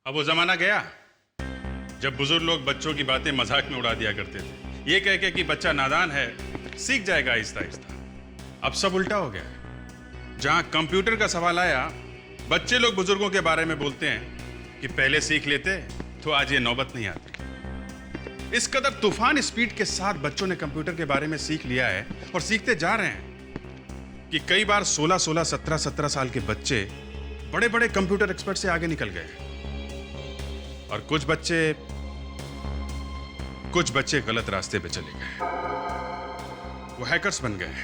अब वो जमाना गया जब बुजुर्ग लोग बच्चों की बातें मजाक में उड़ा दिया करते थे, ये कह के कि बच्चा नादान है, सीख जाएगा आहिस्ता आहिस्ता। अब सब उल्टा हो गया है। जहां कंप्यूटर का सवाल आया, बच्चे लोग बुजुर्गों के बारे में बोलते हैं कि पहले सीख लेते तो आज ये नौबत नहीं आती। इस कदर तूफान स्पीड के साथ बच्चों ने कंप्यूटर के बारे में सीख लिया है और सीखते जा रहे हैं कि कई बार 16-16, 17-17 साल के बच्चे बड़े बड़े कंप्यूटर एक्सपर्ट से आगे निकल गए। और कुछ बच्चे गलत रास्ते पे चले गए, वो हैकर्स बन गए।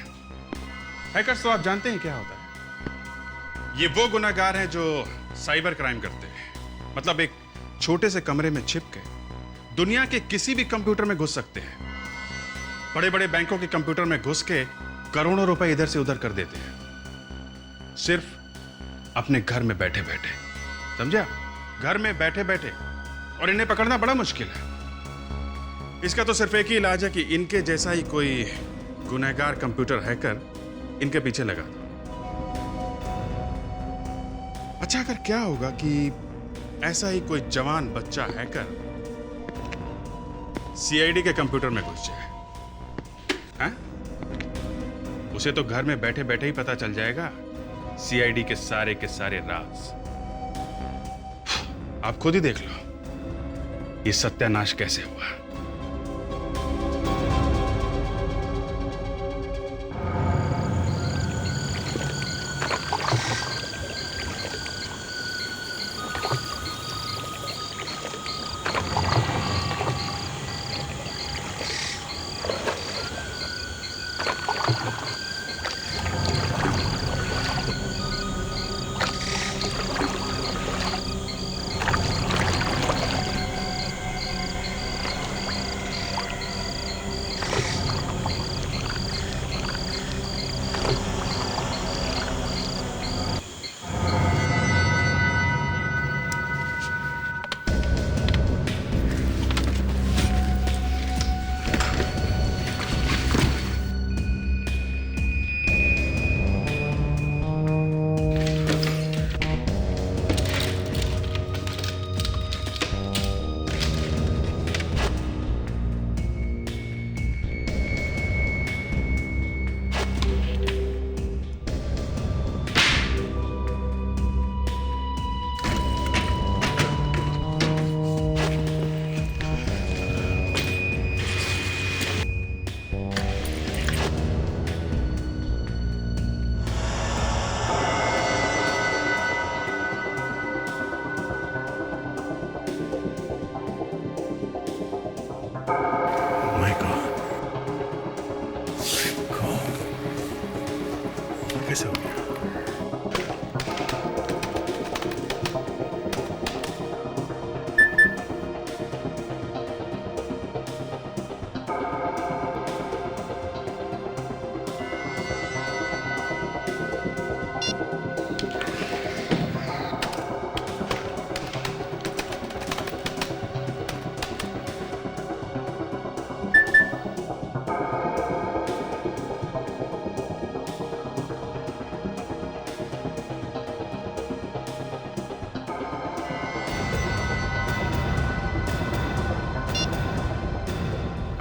हैकर्स तो आप जानते हैं क्या होता है। ये वो गुनहगार हैं जो साइबर क्राइम करते हैं। मतलब एक छोटे से कमरे में छिप के दुनिया के किसी भी कंप्यूटर में घुस सकते हैं। बड़े बड़े बैंकों के कंप्यूटर में घुस के करोड़ों रुपए इधर से उधर कर देते हैं, सिर्फ अपने घर में बैठे बैठे। समझा? घर में बैठे बैठे। और इन्हें पकड़ना बड़ा मुश्किल है। इसका तो सिर्फ एक ही इलाज है कि इनके जैसा ही कोई गुनहगार कंप्यूटर हैकर इनके पीछे लगा दो। अच्छा, अगर क्या होगा कि ऐसा ही कोई जवान बच्चा हैकर सीआईडी के कंप्यूटर में घुस जाए, हैं? उसे तो घर में बैठे बैठे ही पता चल जाएगा सीआईडी के सारे राज। आप खुद ही देख लो ये सत्यानाश कैसे हुआ। कैसे हो गया?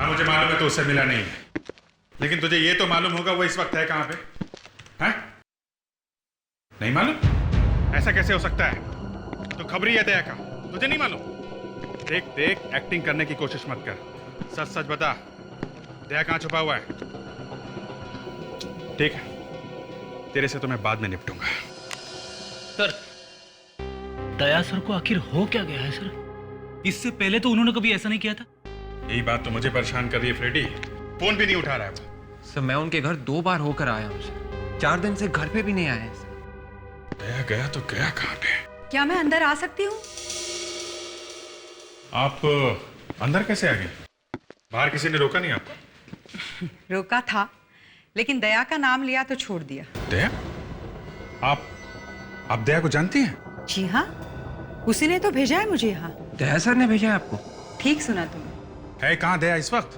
मुझे मालूम है तो उससे मिला नहीं है, लेकिन तुझे ये तो मालूम होगा वो इस वक्त है कहां पे? हैं? नहीं मालूम? ऐसा कैसे हो सकता है? तो खबरी है दया का, तुझे नहीं मालूम? देख देख, एक्टिंग करने की कोशिश मत कर, सच सच बता, दया कहां छुपा हुआ है? ठीक है, तेरे से तो मैं बाद में निपटूंगा। सर, दया सर को आखिर हो क्या गया है सर? इससे पहले तो उन्होंने कभी ऐसा नहीं किया था। यही बात तो मुझे परेशान कर रही है फ्रेडी, फोन भी नहीं उठा रहा है वो। सर मैं उनके घर 2 बार होकर आया हूँ सर, 4 दिन से घर पे भी नहीं आए हैं सर। दया गया तो गया कहाँ पे? क्या मैं अंदर आ सकती हूँ? आप अंदर कैसे आ गए? बाहर किसी ने रोका नहीं आपको? रोका था, लेकिन दया का नाम लिया तो छोड़ दिया। दया? आप दया को जानती हैं? जी हाँ, उसी ने तो भेजा है मुझे यहाँ। दया सर ने भेजा है आपको? ठीक सुना तुमने। है कहाँ दया इस वक्त?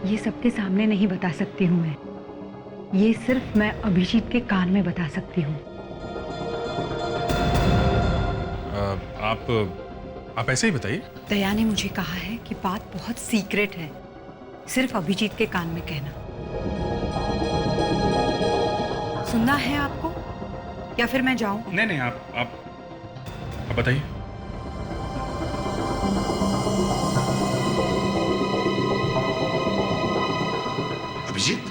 ये सबके सामने नहीं बता सकती हूँ मैं, ये सिर्फ मैं अभिजीत के कान में बता सकती हूँ। आप ऐसे ही बताइए। दया ने मुझे कहा है कि बात बहुत सीक्रेट है, सिर्फ अभिजीत के कान में कहना। सुनना है आपको या फिर मैं जाऊं? नहीं नहीं, आप बताइए। अभिजीत,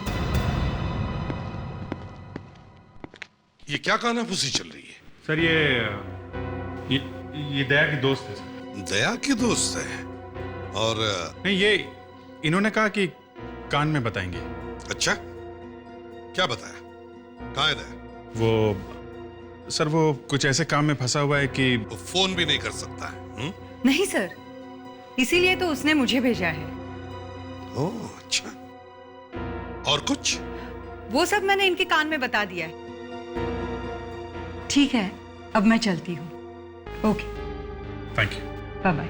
ये क्या कानाफूसी चल रही है? सर ये दया की दोस्त है सर। दया की दोस्त है? और नहीं, ये इन्होंने कहा कि कान में बताएंगे। अच्छा, क्या बताया? कहाँ है दया? वो कुछ ऐसे काम में फंसा हुआ है कि वो फोन भी नहीं कर सकता है। नहीं सर, इसीलिए तो उसने मुझे भेजा है। ओह अच्छा, और कुछ? वो सब मैंने इनके कान में बता दिया है। ठीक है, अब मैं चलती हूँ। Okay, thank you. Bye bye.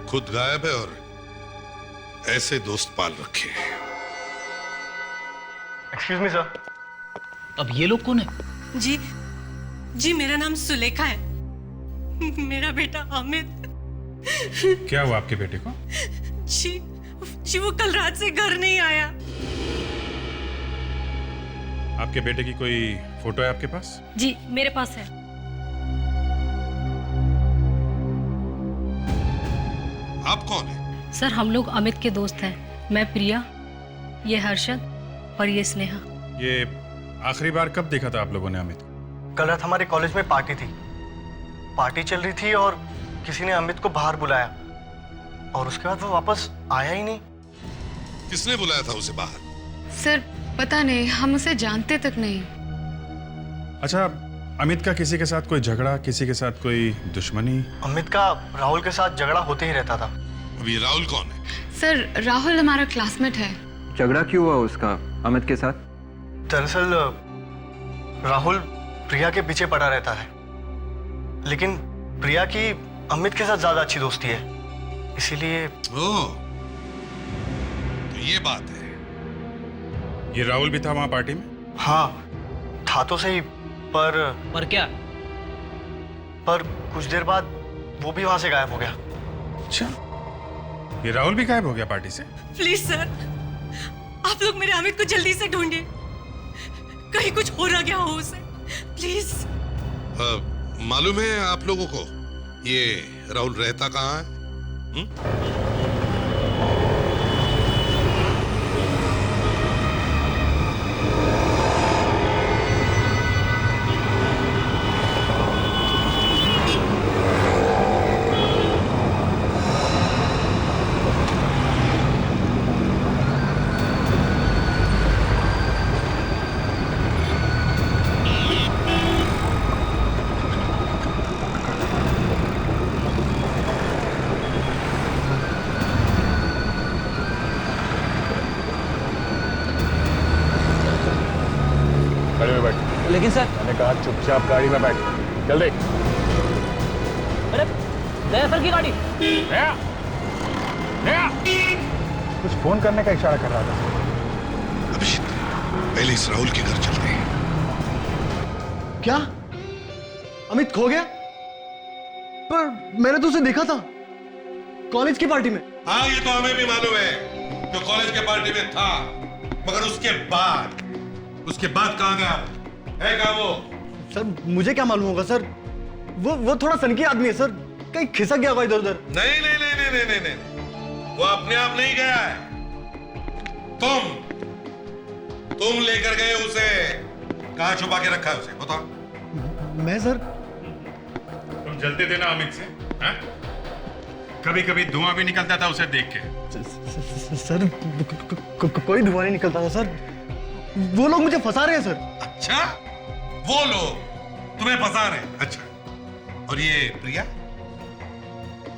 खुद गायब है और ऐसे दोस्त पाल रखे हैं। Excuse me sir. अब ये लोग कौन है? जी मेरा नाम सुलेखा है। मेरा बेटा अमित। क्या हुआ आपके बेटे को? जी वो कल रात से घर नहीं आया। आपके बेटे की कोई फोटो है आपके पास? जी मेरे पास है। आप कौन है? सर हम लोग अमित के दोस्त हैं। मैं प्रिया, ये हर्षद और ये स्नेहा। ये आखिरी बार कब देखा था आप लोगों ने अमित को? कल रात हमारे कॉलेज में पार्टी थी। पार्टी चल रही थी और किसी ने अमित को बाहर बुलाया और उसके बाद वो वापस आया ही नहीं। किसने बुलाया था उसे बाहर? सर पता नहीं, हम उसे जानते तक नहीं। अच्छा, अमित का किसी के साथ कोई झगड़ा, किसी के साथ कोई दुश्मनी? अमित का राहुल के साथ झगड़ा होते ही रहता था। अब ये राहुल कौन है? सर राहुल हमारा क्लासमेट है। झगड़ा क्यों हुआ उसका अमित के साथ? दरअसल राहुल प्रिया के पीछे पड़ा रहता है, लेकिन प्रिया की अमित के साथ ज्यादा अच्छी दोस्ती है, इसीलिए। ओह, तो ये बात है। ये राहुल भी था वहां पार्टी में? हाँ था तो सही, पर क्या? पर कुछ देर बाद वो भी वहां से गायब हो गया। अच्छा, ये राहुल भी गायब हो गया पार्टी से? प्लीज सर, आप लोग मेरे अमित को जल्दी से ढूंढिए, कहीं कुछ हो ना गया हो उसे, प्लीज। मालूम है आप लोगों को ये राहुल रहता कहाँ है? गाड़ी में बैठ। लेकिन सर। मैंने कहा चुपचाप गाड़ी में बैठ, जल्दी। अरे दया सर की गाड़ी। दया, दया। कुछ फोन करने का इशारा कर रहा था। अभिजीत, पहले इस राहुल के घर चलते हैं। क्या अमित खो गया? पर मैंने तो उसे देखा था कॉलेज की पार्टी में। हाँ, ये तो हमें भी मालूम है, जो कॉलेज के पार्टी में था, मगर उसके बाद कहाँ गया है? कहाँ वो? सर मुझे क्या मालूम होगा सर, वो थोड़ा सनकी आदमी है सर, कहीं खिसक गया होगा इधर उधर। नहीं नहीं नहीं नहीं नहीं नहीं, वो अपने आप नहीं गया है। तुम लेकर गए उसे। कहाँ छुपा के रखा है उसे, बताओ। मैं सर? तुम जलते थे ना अमित से? कभी कभी धुआं भी निकलता था उसे देख के। सर कोई धुआं नहीं निकलता था सर, वो लोग मुझे फंसा रहे हैं सर। अच्छा, वो लोग तुम्हें फंसा रहे हैं? अच्छा, और ये प्रिया,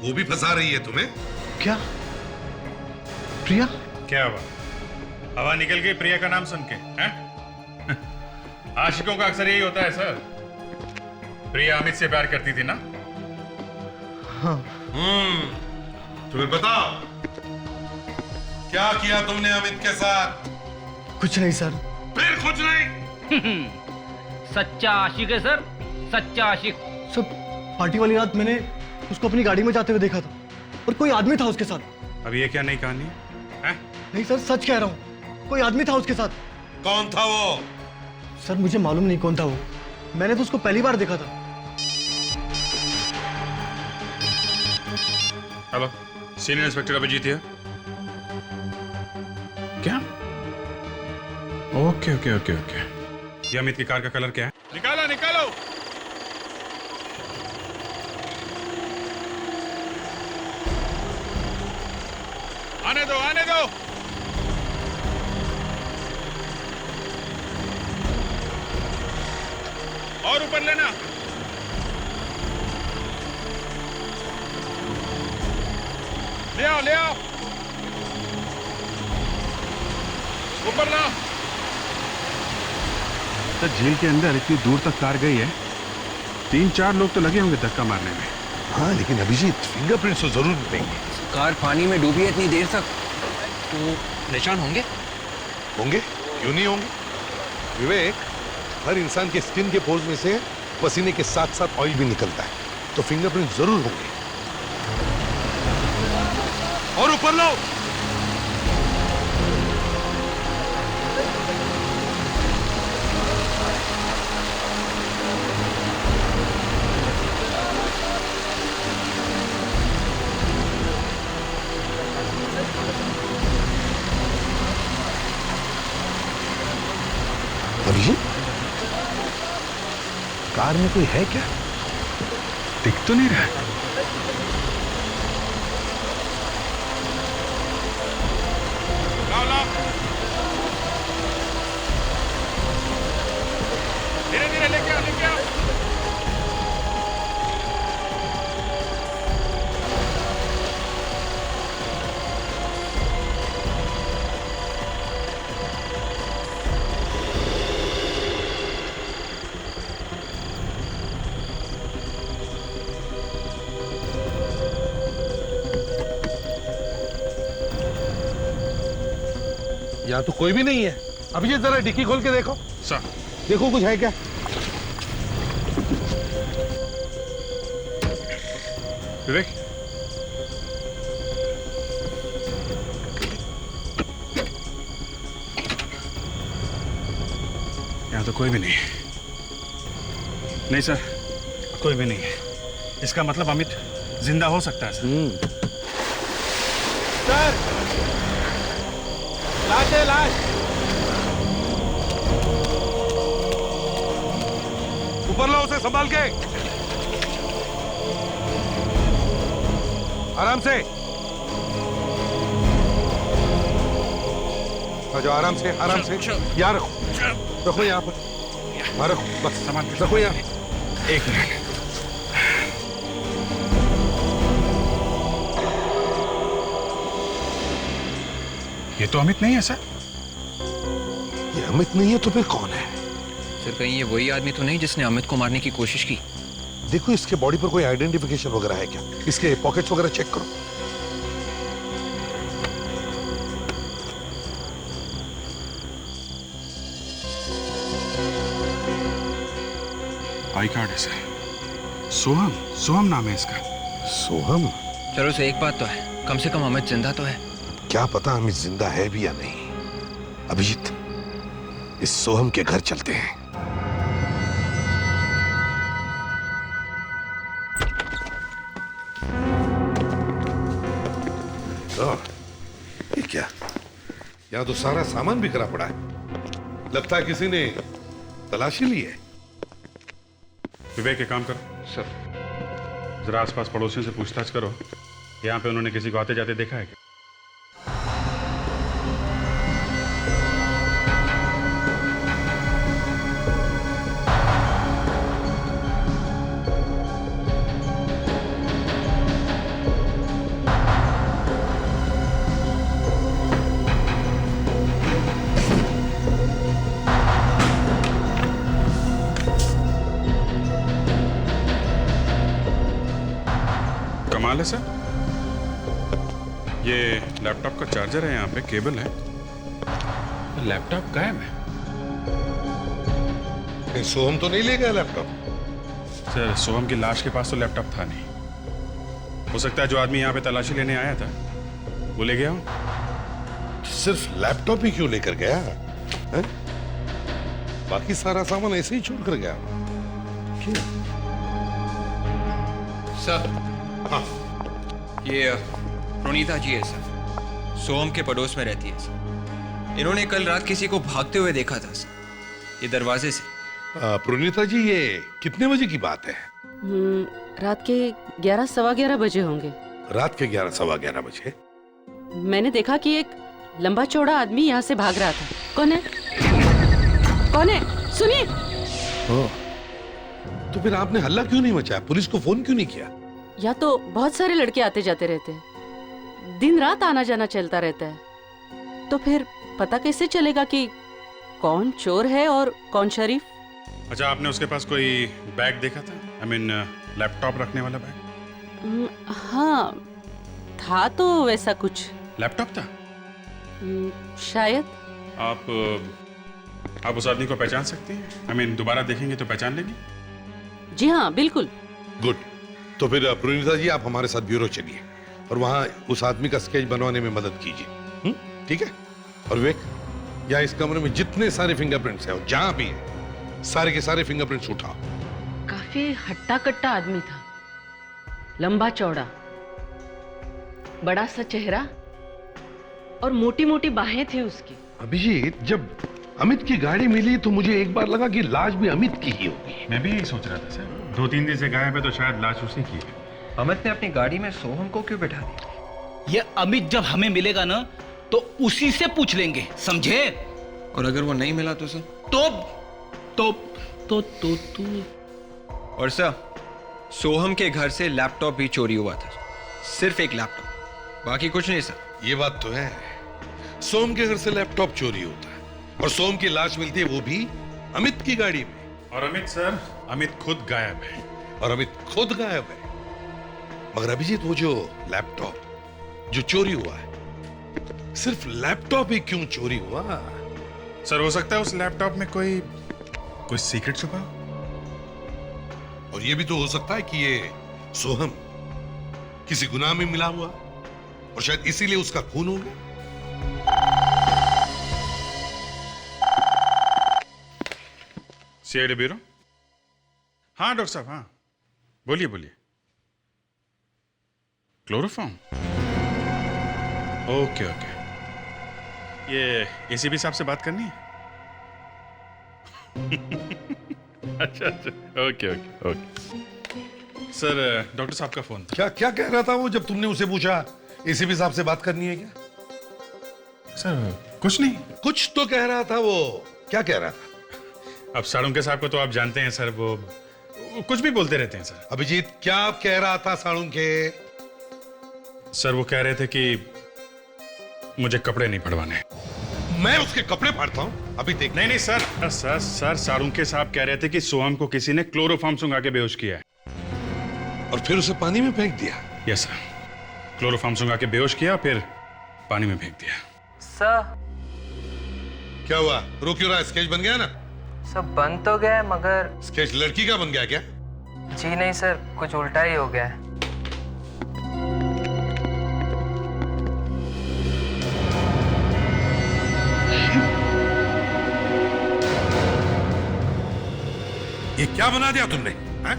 वो भी फंसा रही है तुम्हें? क्या प्रिया? क्या हुआ? हवा निकल गई प्रिया का नाम सुन के? हैं? आशिकों का अक्सर यही होता है सर। प्रिया अमित से प्यार करती थी ना? हाँ। तुम्हें बताओ, क्या किया तुमने अमित के साथ? कुछ नहीं सर। फिर कुछ नहीं? सच्चा आशिक है सर, सच्चा आशिक। सर पार्टी वाली रात मैंने उसको अपनी गाड़ी में जाते हुए देखा था और कोई आदमी था उसके साथ। अब ये क्या नई कहानी है? नहीं सर, सच कह रहा हूँ, कोई आदमी था उसके साथ। कौन था वो? सर मुझे मालूम नहीं कौन था वो, मैंने तो उसको पहली बार देखा था। हेलो, सीनियर इंस्पेक्टर अभिजीत है। क्या? Okay okay okay okay. ये अमित की कार का कलर क्या है? निकालो निकालो। आने दो आने दो। और ऊपर लेना। ले आओ ले आओ। ऊपर लाओ। तो झील के अंदर इतनी दूर तक कार गई है, 3-4 लोग तो लगे होंगे धक्का मारने में। हाँ लेकिन अभिजीत, फिंगरप्रिंट्स तो जरूर मिलेंगे। कार पानी में डूबी है इतनी देर तक, तो निशान होंगे? होंगे, क्यों नहीं होंगे? विवेक, हर इंसान के स्किन के पोर्स में से पसीने के साथ साथ ऑयल भी निकलता है, तो फिंगरप्रिंट जरूर होंगे। और ऊपर लो। अभिजीत, कार में कोई है क्या? दिख तो नहीं रहा। लाओ लाओ। धीरे धीरे लेके आओ लेके आओ। यहाँ तो कोई भी नहीं है। अभिजीत, जरा डिक्की खोल के देखो। सर, देखो कुछ है क्या? विवेक, यहाँ तो कोई भी नहीं है। नहीं सर, कोई भी नहीं है। इसका मतलब अमित जिंदा हो सकता है सर। सर, लाश है लाश। ऊपर लो उसे संभाल के। आराम से आ जाओ, आराम से आराम से। यहाँ रखो, रखो यहाँ पर। हाँ रखो, बस सामान रखो यहाँ। एक मिनट। ये तो अमित नहीं है सर। ये अमित नहीं है तो फिर कौन है? सर कहीं ये वही आदमी तो नहीं जिसने अमित को मारने की कोशिश की? देखो इसके बॉडी पर कोई आइडेंटिफिकेशन वगैरह है क्या? इसके पॉकेट्स वगैरह चेक करो। आई कार्ड है सर। सोहम, सोहम नाम है इसका। सोहम? चलो से एक बात तो है, कम से कम अमित जिंदा तो है। क्या पता अमित जिंदा है भी या नहीं। अभिजीत, इस सोहम के घर चलते हैं। ये क्या? यहाँ तो सारा सामान बिखरा पड़ा है। लगता है किसी ने तलाशी ली है। विवेक, एक काम करो सर। जरा आसपास पड़ोसियों से पूछताछ करो, यहाँ पे उन्होंने किसी को आते जाते देखा है क्या? कमाल है सर। ये लैपटॉप का चार्जर है, यहाँ पे केबल है, लैपटॉप गायब है। सोहम तो नहीं ले गया लैपटॉप? सर सोहम की लाश के पास तो लैपटॉप था नहीं। हो सकता है जो आदमी यहाँ पे तलाशी लेने आया था वो ले गया हो। सिर्फ लैपटॉप ही क्यों लेकर गया है? बाकी सारा सामान ऐसे ही छोड़ कर गया क्यों? सर हाँ ये प्रणीता जी है सर, सोहम के पड़ोस में रहती है सर। इन्होंने कल रात किसी को भागते हुए देखा था सर, ये दरवाजे से। प्रणीता जी, ये कितने बजे की बात है? रात के 11 सवा 11 बजे होंगे। रात के 11 सवा 11 बजे? मैंने देखा कि एक लंबा चौड़ा आदमी यहाँ से भाग रहा था। कौन है? कौन है? सुनिए। तो फिर आपने हल्ला क्यों नहीं मचाया? पुलिस को फोन क्यों नहीं किया? या तो बहुत सारे लड़के आते जाते रहते हैं, दिन रात आना जाना चलता रहता है, तो फिर पता कैसे चलेगा कि कौन चोर है और कौन शरीफ? अच्छा, आपने उसके पास कोई बैग देखा था? आई मीन लैपटॉप रखने वाला बैग? हाँ, था तो वैसा कुछ। लैपटॉप था? शायद। आप उस आदमी को पहचान सकते हैं? आई मीन दोबारा देखेंगे तो पहचान लेंगे? जी हाँ, बिल्कुल। गुड। तो फिर प्रणीता जी, आप हमारे साथ ब्यूरो चलिए और वहां उस आदमी का स्केच बनवाने में मदद कीजिए। ठीक है? और विवेक, या इस कमरे में जितने सारे फिंगरप्रिंट्स हैं और जहां भी हैं, सारे के सारे फिंगरप्रिंट्स उठाओ। काफी हट्टा कट्टा आदमी था, लंबा चौड़ा, बड़ा सा चेहरा और मोटी मोटी बाहें थी उसकी। अभिजीत, जब अमित की गाड़ी मिली तो मुझे एक बार लगा कि लाश भी अमित की ही होगी। मैं भी यही सोच रहा था सर, 2-3 दिन से गायब है तो शायद लाश उसी की है। अमित ने अपनी गाड़ी में सोहम को क्यों बैठा दिया? ये अमित जब हमें मिलेगा ना तो उसी से पूछ लेंगे, समझे? और अगर वो नहीं मिला तो सर? तो और सर, सोहम के घर से लैपटॉप भी चोरी हुआ था, सिर्फ एक लैपटॉप, बाकी कुछ नहीं सर। ये बात तो है, सोम के घर से लैपटॉप चोरी होता है और सोम की लाश मिलती है वो भी अमित की गाड़ी में। और अमित सर, अमित खुद गायब है। और अमित खुद गायब है। मगर अभिजीत, वो जो लैपटॉप जो चोरी हुआ है, सिर्फ लैपटॉप ही क्यों चोरी हुआ? सर हो सकता है उस लैपटॉप में कोई सीक्रेट छुपा हो। और ये भी तो हो सकता है कि ये सोहम किसी गुनाह में मिला हुआ और शायद इसीलिए उसका खून हो गया। CID bureau? हाँ डॉक्टर साहब, हाँ बोलिए बोलिए। क्लोरोफॉर्म? ओके ओके, ये एसीपी साहब से बात करनी है? अच्छा अच्छा, okay okay okay. Sir doctor साहब का फोन था। क्या क्या कह रहा था वो जब तुमने उसे पूछा एसीपी साहब से बात करनी है क्या? सर कुछ नहीं। कुछ तो कह रहा था वो, क्या कह रहा था? अब साळुंके साहब को तो आप जानते हैं सर, वो कुछ भी बोलते रहते हैं सर। अभिजीत, क्या कह रहा था साळुंके? सर वो कह रहे थे कि मुझे कपड़े नहीं पड़वाने। मैं उसके कपड़े फाड़ता हूं? अभी देख। नहीं सर, सर साळुंके साहब कह रहे थे कि सोहम को किसी ने क्लोरोफॉर्म सुंघा के बेहोश किया है और फिर उसे पानी में फेंक दिया। यस सर, क्लोरोफॉर्म सुंघा के बेहोश किया फिर पानी में फेंक दिया। सर क्या हुआ? रो क्यों रहा? स्केच बन गया ना? सब बन तो गया मगर। स्केच लड़की का बन गया क्या? जी नहीं सर, कुछ उल्टा ही हो गया है। ये क्या बना दिया तुमने? हैं?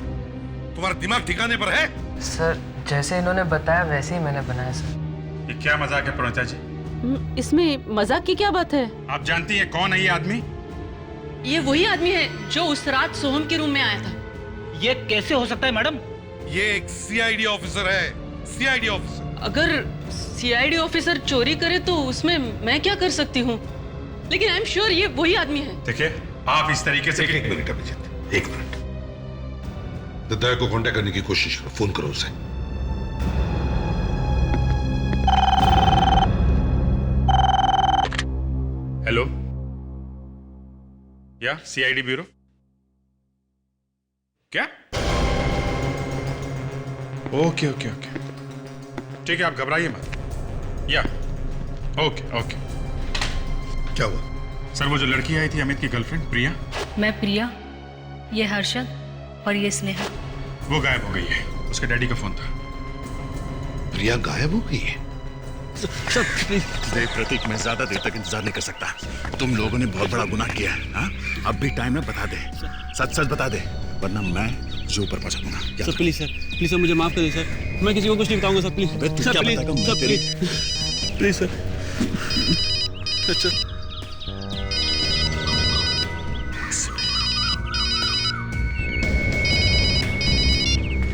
तुम्हारा दिमाग ठिकाने पर है? सर जैसे इन्होंने बताया वैसे ही मैंने बनाया सर। ये क्या मजाक है प्रणीता जी? इसमें मजाक की क्या बात है? आप जानती हैं कौन है ये आदमी? ये वही आदमी है जो उस रात सोहम के रूम में आया था। ये कैसे हो सकता है मैडम? ये एक सीआईडी ऑफिसर है, सीआईडी ऑफिसर। अगर सीआईडी ऑफिसर चोरी करे तो उसमें मैं क्या कर सकती हूँ, लेकिन आई एम श्योर ये वही आदमी है। देखिए आप इस तरीके से एक मिनट अभिजीत, एक मिनट। दया को कांटेक्ट करने की कोशिश करो, फोन करो उसे। हेलो, या सीआईडी ब्यूरो? क्या? ओके ओके ओके, ठीक है, आप घबराइए मत। या ओके ओके। क्या हुआ? सर वो जो लड़की आई थी अमित की गर्लफ्रेंड प्रिया। मैं प्रिया, ये हर्षद और ये स्नेहा। वो गायब हो गई है, उसके डैडी का फोन था। प्रिया गायब हो गई है? Sir please. देख प्रतीक, मैं ज्यादा देर तक इंतजार नहीं कर सकता। तुम लोगों ने बहुत बड़ा गुनाह किया है। हाँ, अब भी टाइम है, बता दे, सच सच बता दे, वरना मैं जो ऊपर पहुंचा दूंगा। सर प्लीज, सर मुझे माफ कर दे सर, मैं किसी को कुछ नहीं बताऊंगा sir, please sir, please sir. अच्छा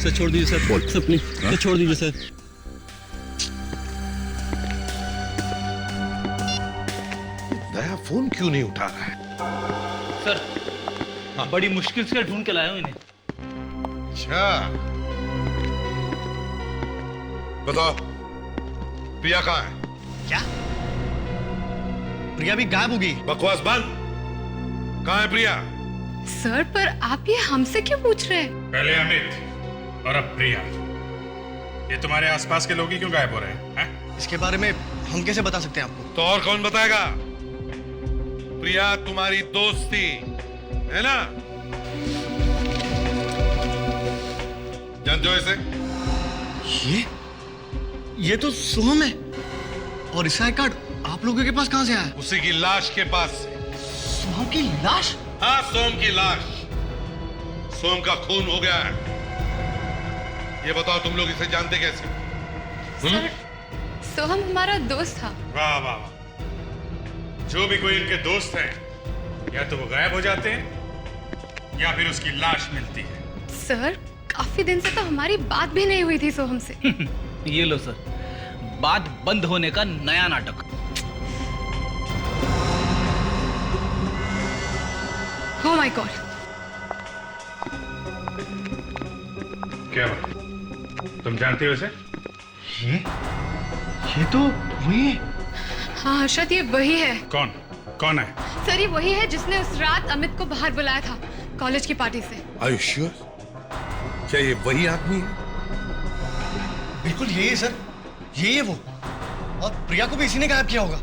सर, छोड़ दीजिए सर, सर प्लीज सर, छोड़ दीजिए सर। दया फोन क्यों नहीं उठा रहा है? सर बड़ी मुश्किल से ढूंढ के लाया हूं इन्हें। अच्छा, बताओ प्रिया कहाँ है? क्या? प्रिया भी गायब हो गई? बकवास बंद। कहाँ है प्रिया? सर पर आप ये हमसे क्यों पूछ रहे हैं? पहले अमित और अब प्रिया, ये तुम्हारे आसपास के लोग ही क्यों गायब हो रहे हैं? इसके बारे में हम कैसे बता सकते हैं आपको? तो और कौन बताएगा? प्रिया तुम्हारी दोस्त थी, है ना? जानते हो इसे? ये तो सोहम है। और इसका कार्ड आप लोगों के पास कहां से आया? उसी की लाश के पास से। सोहम की लाश? हाँ, सोम की लाश। सोम का खून हो गया है। ये बताओ तुम लोग इसे जानते कैसे? सर सोहम हमारा दोस्त था। वाह वाह वाह, जो भी कोई इनके दोस्त हैं, या तो वो गायब हो जाते हैं या फिर उसकी लाश मिलती है। सर काफी दिन से तो हमारी बात भी नहीं हुई थी सोहम से। ये लो सर, बात बंद होने का नया नाटक। Oh my God! क्या बात? तुम जानते हो इसे? ये तो वही है। हाँ हर्षद, ये वही है। कौन? कौन है? सर ये वही है जिसने उस रात अमित को बाहर बुलाया था कॉलेज की पार्टी से। Are you sure? क्या ये वही आदमी है? बिल्कुल यही है सर, यही है वो। और प्रिया को भी इसी ने गायब किया होगा।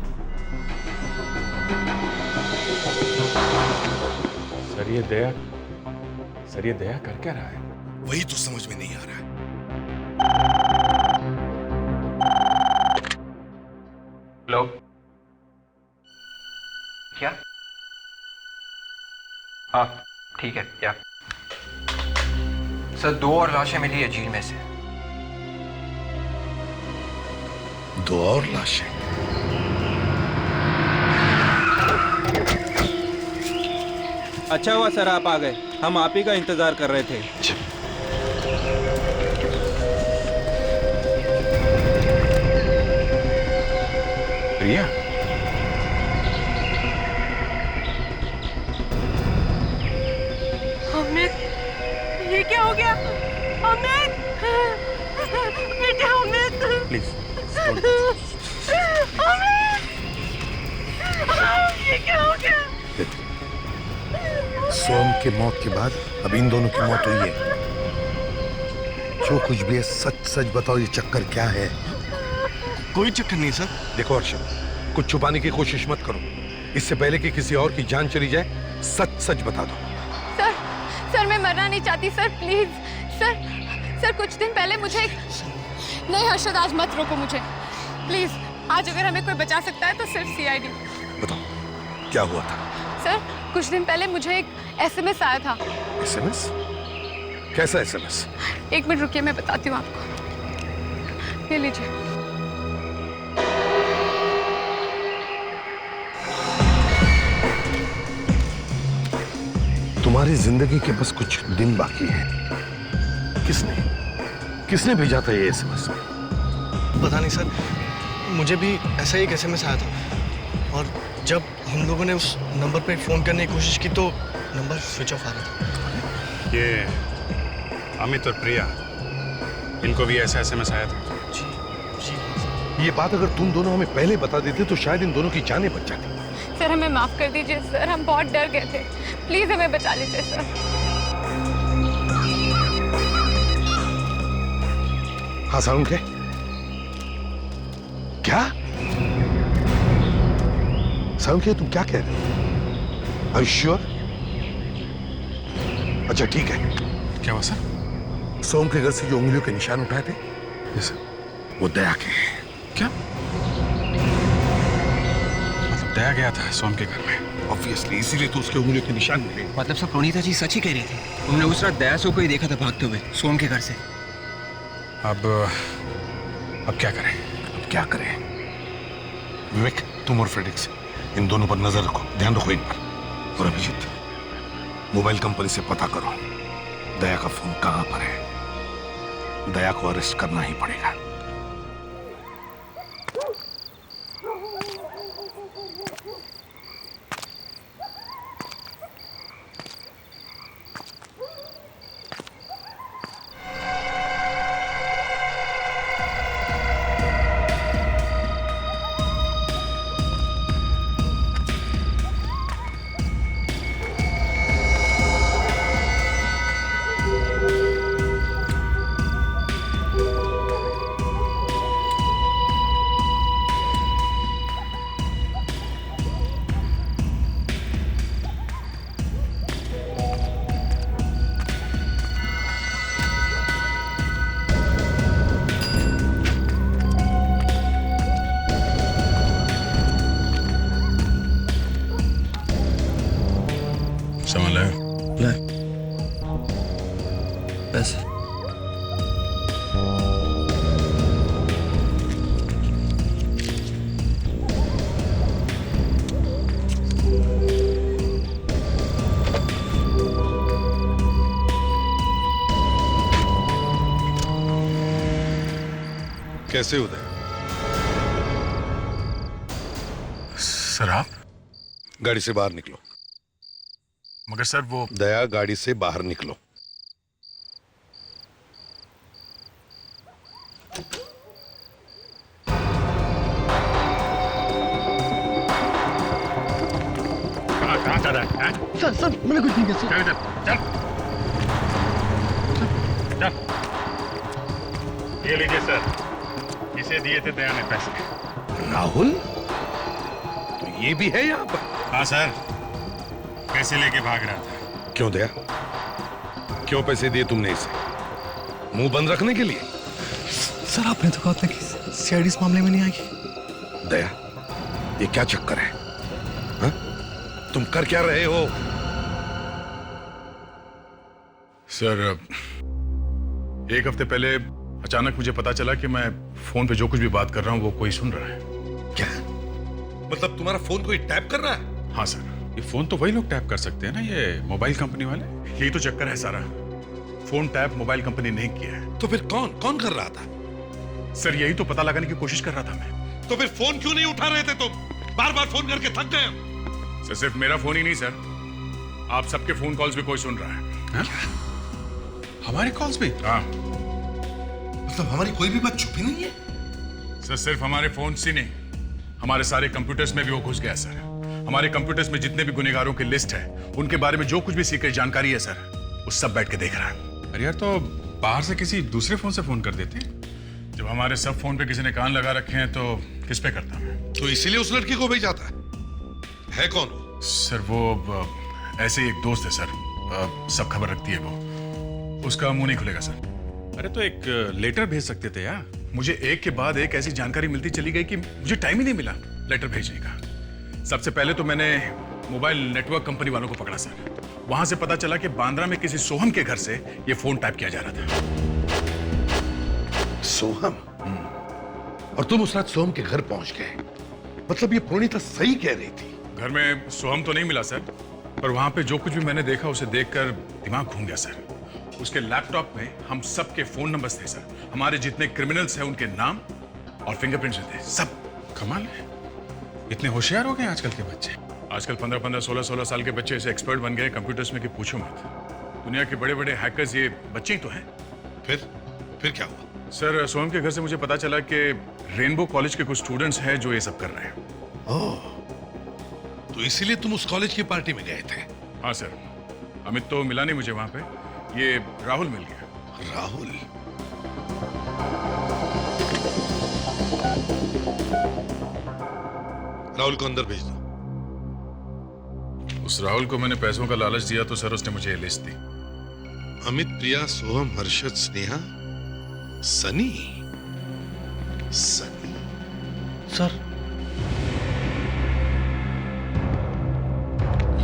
सर ये दया कर क्या रहा है? वही तो समझ में नहीं आ रहा है। लो क्या? हाँ ठीक है। क्या सर, 2 और लाशें मिली है झील में से। 2 और लाशें? अच्छा हुआ सर आप आ गए, हम आप ही का इंतजार कर रहे थे। प्रिया, अमित, ये क्या हो गया? अमित, बेटा अमित, प्लीज। अमित, ये क्या हो गया? सोम के मौत के बाद अब इन दोनों की मौत हुई है। जो कुछ भी है सच सच बताओ, ये चक्कर क्या है? कोई चक्कर नहीं सर। देखो अर्षद, कुछ छुपाने की कोशिश मत करो। इससे पहले कि किसी और की जान चली जाए, सच सच बता दो। सर मैं मरना नहीं चाहती सर, प्लीज। सर कुछ दिन पहले मुझे नहीं हर्षद, आज मत रोको मुझे प्लीज। आज अगर हमें कोई बचा सकता है तो सिर्फ सीआईडी। बताओ क्या हुआ था? सर कुछ दिन पहले मुझे एक एसएमएस आया था। एसएमएस? कैसा एसएमएस? 1 मिनट रुकिए, मैं बताती हूँ आपको। ये लीजिए। तुम्हारी जिंदगी के बस कुछ दिन बाकी है। किसने भेजा था ये एसएमएस? पता नहीं सर, मुझे भी ऐसा ही एक एसएमएस आया था। और जब हम लोगों ने उस नंबर पे फोन करने की कोशिश की तो नंबर स्विच ऑफ आ रहा था। ये अमित और प्रिया, इनको भी ऐसा एसएमएस आया था? ये बात अगर तुम दोनों हमें पहले बता देते तो शायद इन दोनों की जानें बच जाती। सर हमें माफ कर दीजिए सर, हम बहुत डर गए थे, प्लीज हमें बचा लीजिए सर। हाँ साउंड क्या? साउंड तुम क्या कह रहे हो? Are you sure? अच्छा ठीक है। क्या हुआ सर? सोम के घर से जो उंगलियों के निशान उठाए थे वो दया के हैं। क्या मतलब दया गया था सोम के घर में? ऑब्वियसली इसीलिए तो उसके उंगलियों के निशान मिले। मतलब सब प्रोनीता जी सच ही कह रही थी। उन्होंने उस रात दया सो को ही देखा था भागते हुए सोम के घर से। अब क्या करें? अब क्या करें? विवेक, तुम और फ्रेडिक्स इन दोनों पर नजर रखो, ध्यान रखो इन पर। और अभिजीत, मोबाइल कंपनी से पता करो दया का फोन कहां पर है। दया को अरेस्ट करना ही पड़ेगा। सामान लाए? लाए। पैसे? कैसे उदय? सर आप? गाड़ी से बाहर निकलो। मगर सर वो दया, गाड़ी से बाहर निकलो। कहाँ जा रहा है? सर मैंने कुछ नहीं किया सर। चल। ये लीजिए सर, इसे दिए थे दया ने पैसे। राहुल, तो ये भी है यहाँ पर? हाँ सर, पैसे लेके भाग रहा था। क्यों दया? क्यों पैसे दिए तुमने इसे? मुंह बंद रखने के लिए? सर आपने तो कहा था कि सीआईडी इस मामले में नहीं आएगी। दया, ये क्या चक्कर है? हा? तुम कर क्या रहे हो? सर, एक हफ्ते पहले अचानक मुझे पता चला कि मैं फोन पे जो कुछ भी बात कर रहा हूँ वो कोई सुन रहा है। क्या? मतलब तुम्हारा फोन कोई टैप कर रहा है? हाँ सर, ये फोन तो वही लोग टैप कर सकते हैं ना, ये मोबाइल कंपनी वाले। यही तो चक्कर है सारा। फोन टैप मोबाइल कंपनी नहीं किया है। तो फिर कौन कर रहा था? सर यही तो पता लगाने की कोशिश कर रहा था मैं। तो फिर फोन क्यों नहीं उठा रहे थे तुम? बार बार फोन करके थक गए। सर सिर्फ मेरा फोन ही नहीं सर, आप सबके फोन कॉल्स भी कोई सुन रहा है। हमारे कॉल्स भी? हाँ। मतलब हमारी कोई भी बात छुपी नहीं है? सर सिर्फ हमारे फोन से नहीं, हमारे सारे कंप्यूटर्स में भी वो घुस गया सर। हमारे कंप्यूटर्स में जितने भी गुनहगारों की लिस्ट है, उनके बारे में जो कुछ भी सीक्रेट जानकारी है सर, वो सब बैठ के देख रहा है। अरे यार, तो बाहर से किसी दूसरे फोन से फोन कर देते। जब हमारे सब फोन पे किसी ने कान लगा रखे हैं तो किस पे करता मैं? तो इसीलिए उस लड़की को भेजा था। है कौन वो? सर वो ऐसे ही एक दोस्त है सर, सब खबर रखती है वो। उसका मुंह नहीं खुलेगा सर। अरे तो एक लेटर भेज सकते थे यार। मुझे एक के बाद एक ऐसी जानकारी मिलती चली गई कि मुझे टाइम ही नहीं मिला लेटर भेजने का। सबसे पहले तो मैंने मोबाइल नेटवर्क कंपनी वालों को पकड़ा सर। वहां से पता चला कि बांद्रा में किसी सोहम के घर से ये फोन टैप किया जा रहा था। सोहम? और तुम उस रात सोहम के घर पहुंच गए? मतलब ये प्रोनीता सही कह रही थी? घर में सोहम तो नहीं मिला सर, पर वहां पे जो कुछ भी मैंने देखा उसे देखकर दिमाग घूम गया सर। उसके लैपटॉप में हम सबके फोन नंबर्स थे सर। हमारे जितने क्रिमिनल्स हैं उनके नाम और फिंगरप्रिंट्स थे सब। कमाल है, इतने होशियार हो गए आजकल के बच्चे। आजकल 15-15, 16-16 साल के बच्चे ऐसे एक्सपर्ट बन गए कंप्यूटर्स में कि पूछो मत। दुनिया के बड़े बड़े हैकर्स ये बच्चे ही तो हैं। फिर क्या हुआ? सर सोहम के घर से मुझे पता चला कि रेनबो कॉलेज के कुछ स्टूडेंट्स हैं जो ये सब कर रहे हैं। ओह, तो इसीलिए तुम उस कॉलेज की पार्टी में गए थे? हाँ सर, अमित तो मिला नहीं मुझे वहां पे, ये राहुल मिल गया। राहुल? राहुल को अंदर भेज दो। उस राहुल को मैंने पैसों का लालच दिया तो सर उसने मुझे ये लिस्ट दी। अमित, प्रिया, सोहम, हर्षद, स्नेहा, सनी। सनी सर,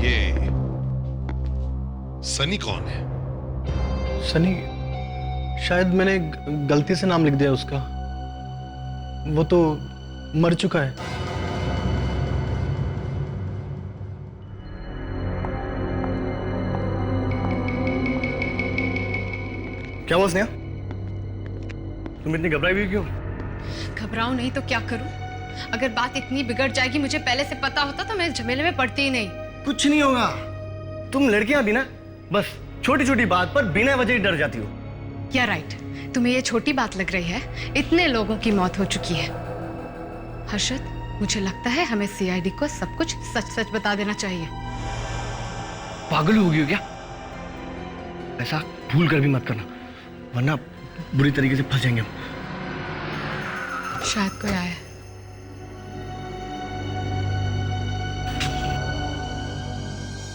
ये सनी कौन है? सनी, शायद मैंने गलती से नाम लिख दिया उसका। वो तो मर चुका है। क्या हुआ स्नेहा? तुम इतनी घबराई हुई क्यों? घबराऊं नहीं तो क्या करूं? अगर बात इतनी बिगड़ जाएगी, मुझे पहले से पता होता तो मैं इस झमेले में पड़ती ही नहीं। कुछ नहीं होगा। तुम लड़कियां भी ना बस छोटी छोटी बात पर बिना वजह ही डर जाती हो। क्या राइट? तुम्हें ये छोटी बात लग रही है? इतने लोगों की मौत हो चुकी है। हर्षद, मुझे लगता है हमें सीआईडी को सब कुछ सच सच बता देना चाहिए। पागल हो गई हो क्या? ऐसा भूल कर भी मत करना, वरना बुरी तरीके से फंस जाएंगे हम। शायद कोई आया।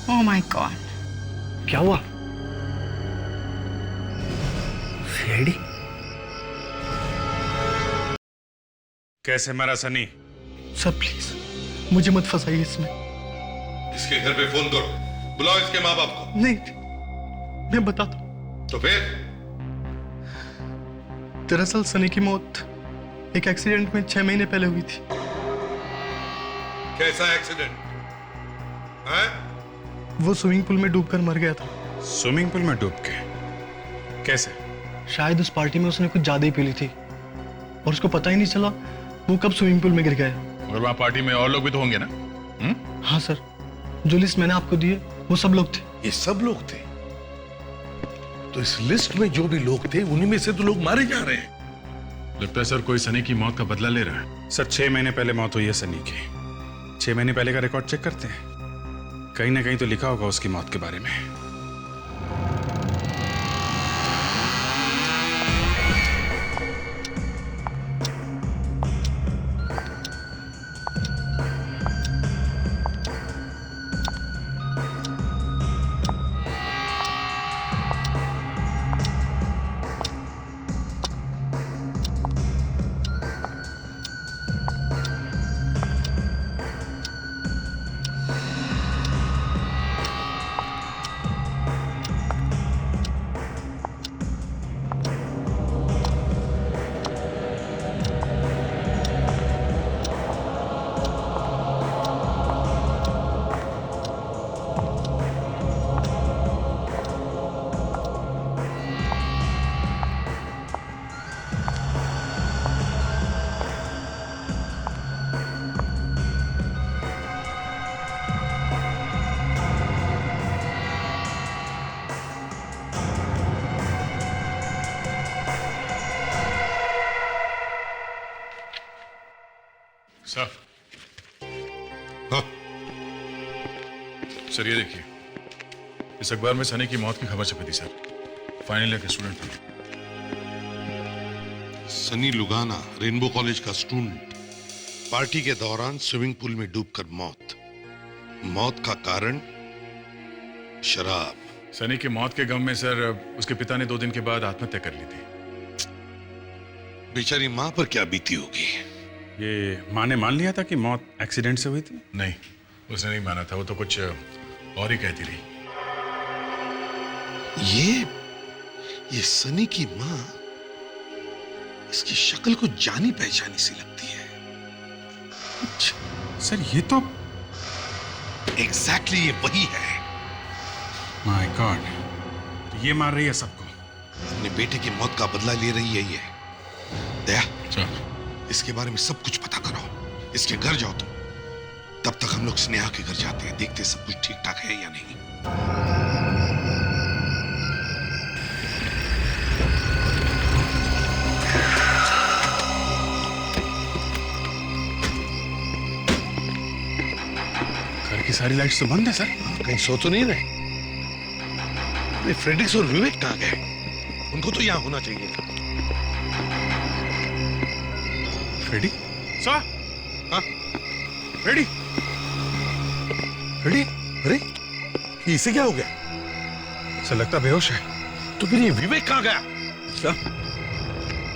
ओह माय गॉड। क्या हुआ? सीआईडी? कैसे मरा सनी? सर प्लीज मुझे मत फंसाइए इसमें। इसके घर पे फोन करो, बुलाओ इसके माँ बाप को। नहीं, मैं बताता हूं। तो फिर? दरअसल सनी की मौत एक एक्सीडेंट में 6 महीने पहले हुई थी। कैसा एक्सीडेंट है? वो स्विमिंग पूल में डूबकर मर गया था। स्विमिंग पूल में डूब के? कैसे? शायद उस पार्टी में उसने कुछ ज्यादा ही पी ली थी और उसको पता ही नहीं चला वो कब स्विमिंग पूल में गिर गया। और वहां पार्टी में और लोग भी तो होंगे ना? हाँ सर, जो लिस्ट मैंने आपको दी है वो सब लोग थे। ये सब लोग थे? तो इस लिस्ट में जो भी लोग थे उन्हीं में से तो लोग मारे जा रहे हैं। लगता है सर कोई सनी की मौत का बदला ले रहा है। सर 6 महीने पहले मौत हुई है सनी की। 6 महीने पहले का रिकॉर्ड चेक करते हैं, कहीं ना कहीं तो लिखा होगा उसकी मौत के बारे में। सर, सर ये देखिए, इस अखबार में सनी की मौत की खबर छपी थी सर। फाइनल ईयर के स्टूडेंट था। सनी लुगाना, रेनबो कॉलेज का स्टूडेंट, पार्टी के दौरान स्विमिंग पूल में डूबकर मौत। मौत का कारण शराब। सनी की मौत के गम में सर उसके पिता ने 2 दिन के बाद आत्महत्या कर ली थी। बेचारी मां पर क्या बीती होगी? ये माँ ने मान लिया था कि मौत एक्सीडेंट से हुई थी? नहीं, उसने नहीं माना था, वो तो कुछ और ही कहती रही। ये सनी की मां, इसकी शक्ल को जानी पहचानी सी लगती है। सर ये तो एग्जैक्टली ये वही है। माय गॉड, ये मार रही है सबको। अपने बेटे की मौत का बदला ले रही है ये। दया, इसके बारे में सब कुछ पता करो। इसके घर जाओ तुम। तब तक हम लोग स्नेहा के घर जाते हैं, देखते सब कुछ ठीक ठाक है या नहीं। घर की सारी लाइट्स तो बंद है सर। कहीं सो तो नहीं रहे? फ्रेडरिक्स और विवेक कहाँ गए? उनको तो यहां होना चाहिए था। फ्रेडी? सर? हाँ? फ्रेडी? फ्रेडी? अरे, इसे क्या हो गया? सर लगता बेहोश है। तो फिर ये विवेक कहाँ गया?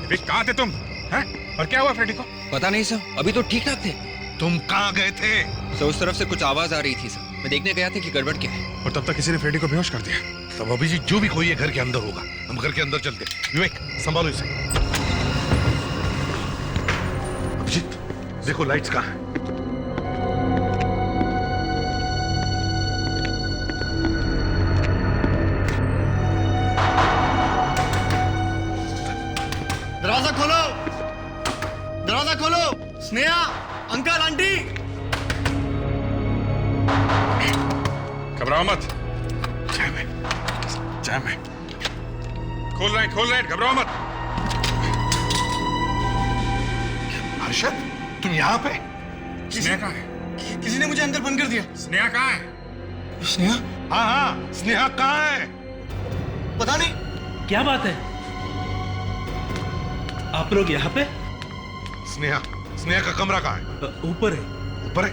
विवेक कहाँ थे तुम? हैं? और क्या हुआ फ्रेडी को? पता नहीं सर, अभी तो ठीक ठाक थे। तुम कहाँ गए थे? सर उस तरफ से कुछ आवाज आ रही थी सर, मैं देखने गया था कि गड़बड़ क्या है। और तब तक किसी ने फ्रेडी को बेहोश कर दिया। तब अभिजीत जो भी कोई है घर के अंदर होगा, हम घर के अंदर चलते। विवेक संभालो इसे। अभिजीत देखो लाइट्स कहाँ है? दरवाजा खोलो, दरवाजा खोलो। Sneha, uncle, aunty. घबराओ मत। जैम है। खोल रहे हैं, घबराओ मत। हर्षद, तुम यहाँ पे? स्नेहा कहाँ है? किसी ने मुझे अंदर बंद कर दिया। स्नेहा कहाँ है? स्नेहा? हाँ, स्नेहा कहाँ है? पता नहीं। क्या बात है? आप लोग यहाँ पे? स्नेहा का कमरा कहाँ है? ऊपर है। ऊपर है?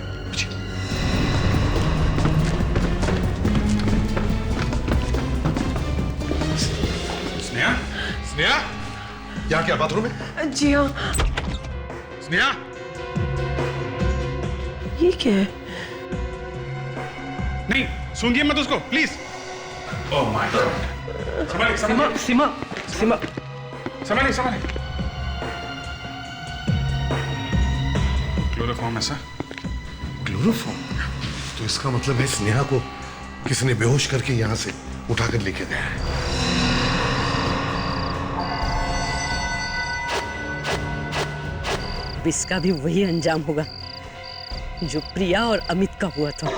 स्नेहा? यहाँ क्या बाथरूम में? जी हाँ। स्नेहा? ये क्या है? नहीं, सूंघिए मत उसको, प्लीज। Oh my god. संभालिए। क्लोरोफॉर्म है सर। क्लोरोफॉर्म? तो इसका मतलब है स्नेहा को किसी ने बेहोश करके यहाँ से उठाकर लेके गया है। इसका भी वही अंजाम होगा जो प्रिया और अमित का हुआ था।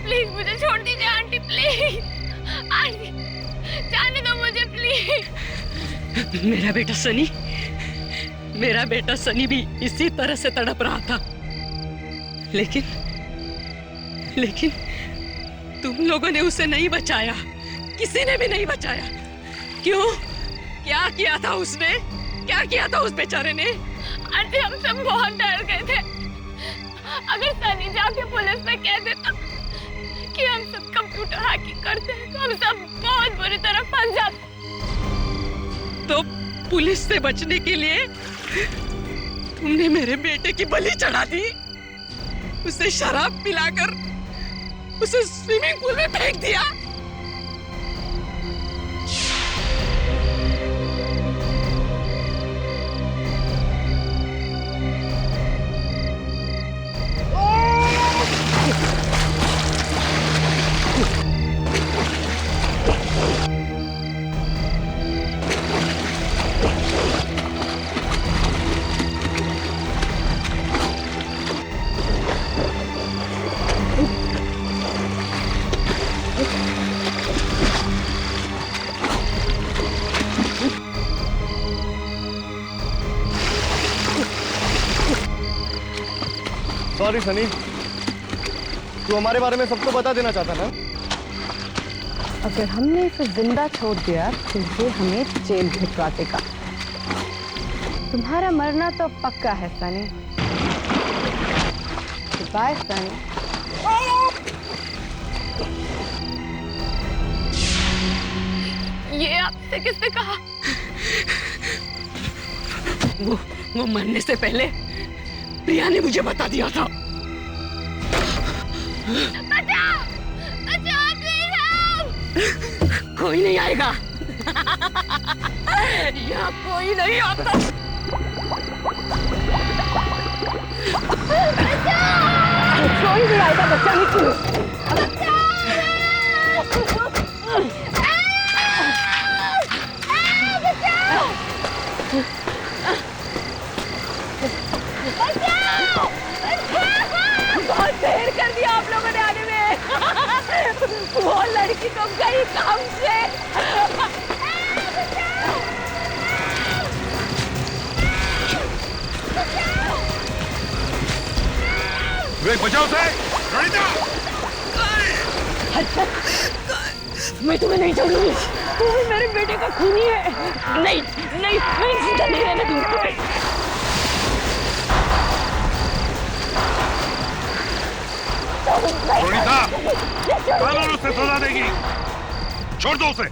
प्लीज मुझे छोड़ दीजिए आंटी, प्लीज। आंटी जाने दो मुझे प्लीज। मेरा बेटा सनी भी इसी तरह से तड़प रहा था, लेकिन तुम लोगों ने उसे नहीं बचाया, किसी ने भी नहीं बचाया। क्यों? क्या किया था उसने? क्या किया था उस बेचारे ने? आंटी हम सब बहुत डर गए थे। अगर सनी जाके पुलिस में कह देता कि हम सब कंप्यूटर हैकिंग करते हैं तो हम सब बहुत बुरी तरह फंस जाते। तो पुलिस से बचने के लिए तुमने मेरे बेटे की बलि चढ़ा दी, उसे शराब पिलाकर उसे स्विमिंग पूल में फेंक दिया। सॉरी सनी, तू हमारे बारे में सबको बता देना चाहता ना? अगर हमने इसे जिंदा छोड़ दिया तो ये हमें जेल भिजवा देगा। तुम्हारा मरना तो पक्का है सनी। बाय सनी। ये आपसे किसने कहा? वो मरने से पहले प्रिया ने मुझे बता दिया था। बचाओ! बचाओ प्लीज हेल्प! कोई नहीं आएगा। यहाँ कोई नहीं आता। कोई नहीं आएगा बचाने के लिए। बहुत देर कर दिया आप लोगों ने आने में। वो लड़की तो गई काम से। विवेक बचाओ उसे। प्रणीता! मैं तुम्हें नहीं छोड़ूंगी। तुम मेरे बेटे का खूनी है। नहीं नहीं, मैं जिंदा नहीं रहने दूंगी। प्रणीता, कानून उसे सजा देगी। छोड़ दो उसे।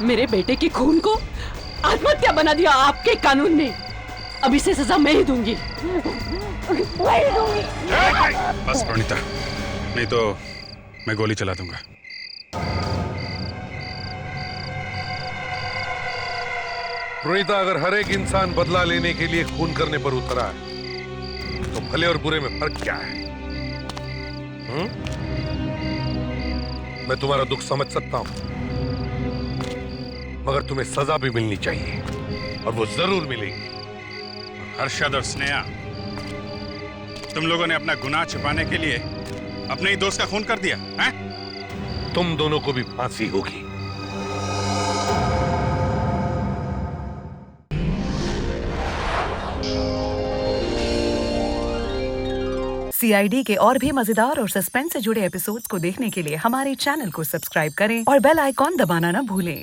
मेरे बेटे के खून को आत्महत्या बना दिया आपके कानून ने। अब इसे सजा मैं ही दूंगी। मैं ही दूंगी। बस प्रणीता, नहीं तो मैं गोली चला दूंगा। प्रणीता, अगर हर एक इंसान बदला लेने के लिए खून करने पर उतरा है तो भले और बुरे में फर्क क्या है? मैं तुम्हारा दुख समझ सकता हूं, मगर तुम्हें सजा भी मिलनी चाहिए और वो जरूर मिलेगी। हर्षद और स्नेहा, तुम लोगों ने अपना गुनाह छिपाने के लिए अपने ही दोस्त का खून कर दिया है? तुम दोनों को भी फांसी होगी। CID के और भी मजेदार और सस्पेंस से जुड़े एपिसोड्स को देखने के लिए हमारे चैनल को सब्सक्राइब करें और बेल आइकॉन दबाना ना भूलें।